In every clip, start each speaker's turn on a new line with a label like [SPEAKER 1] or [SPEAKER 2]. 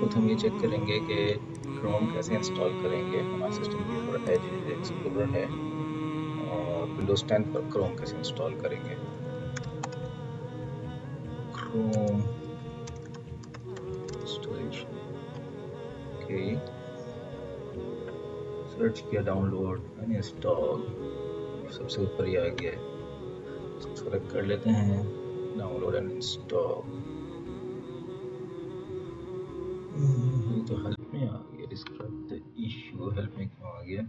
[SPEAKER 1] खुद हम ये चेक करेंगे कि क्रोम कैसे इंस्टॉल करेंगे। हमारे सिस्टम के ऊपर एज एक्सप्लोरर है और विंडोज 10 पर क्रोम कैसे इंस्टॉल करेंगे। क्रोम इंस्टॉलेशन, ओके, सर्च किया, डाउनलोड एंड इंस्टॉल, सबसे ऊपर ही आ गया है। इसको सेलेक्ट कर लेते हैं, डाउनलोड एंड इंस्टॉल। ये तो हेल्प में आ गया, डिस्क्राइब द इशू, हेल्प में क्यों आ गया?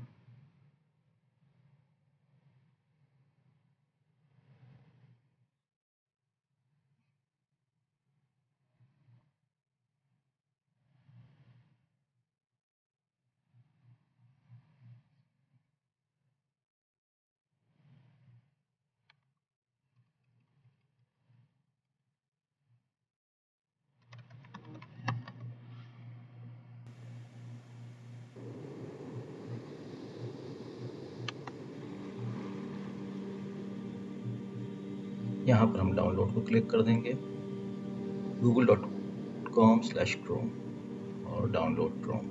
[SPEAKER 1] यहाँ पर हम डाउनलोड को क्लिक कर देंगे, google.com/chrome और डाउनलोड क्रोम,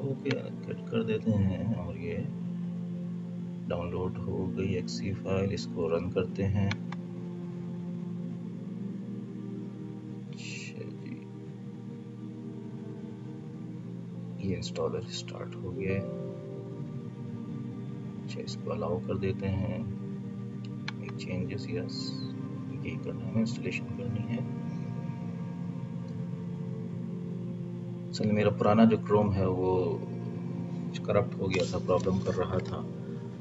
[SPEAKER 1] ओके कट कर देते हैं और ये डाउनलोड हो गई एक्सी फाइल। इसको रन करते हैं। ये इंस्टॉलर स्टार्ट हो गया है। अच्छा, इसको अलाउ कर देते हैं, मेक चेंजेस, यस, यही करना है, इंस्टॉलेशन करनी है। असल मेरा पुराना जो क्रोम है वो करप्ट हो गया था, प्रॉब्लम कर रहा था,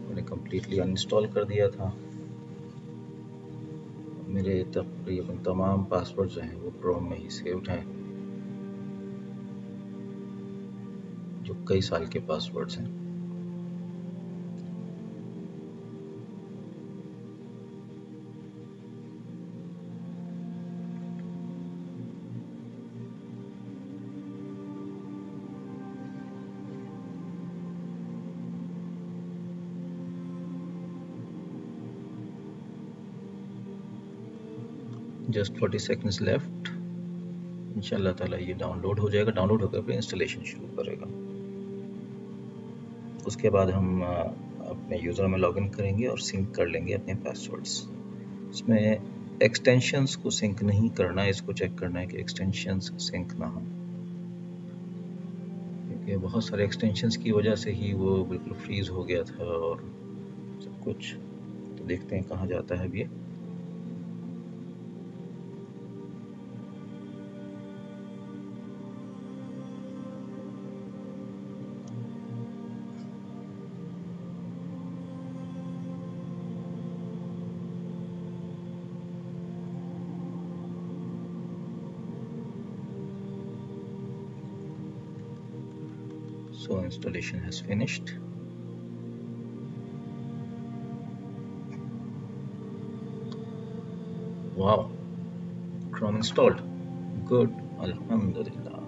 [SPEAKER 1] मैंने कम्प्लीटली अनइंस्टॉल कर दिया था। मेरे तकरीबन तमाम पासवर्ड जो हैं वो क्रोम में ही सेव्ड हैं, जो कई साल के पासवर्ड्स हैं। Just 40 seconds left. इंशाल्लाह ताला ये डाउनलोड हो जाएगा। डाउनलोड होकर फिर इंस्टॉलेशन शुरू करेगा। उसके बाद हम अपने यूज़र में लॉगिन करेंगे और सिंक कर लेंगे अपने पासवर्ड्स। इसमें एक्सटेंशंस को सिंक नहीं करना है, इसको चेक करना है कि एक्सटेंशंस सिंक ना हो, क्योंकि बहुत सारे एक्सटेंशंस की वजह से ही वो बिल्कुल फ्रीज़ हो गया था और सब कुछ। तो देखते हैं कहाँ जाता है अब ये। So installation has finished. Wow, Chrome installed. Good, Alhamdulillah.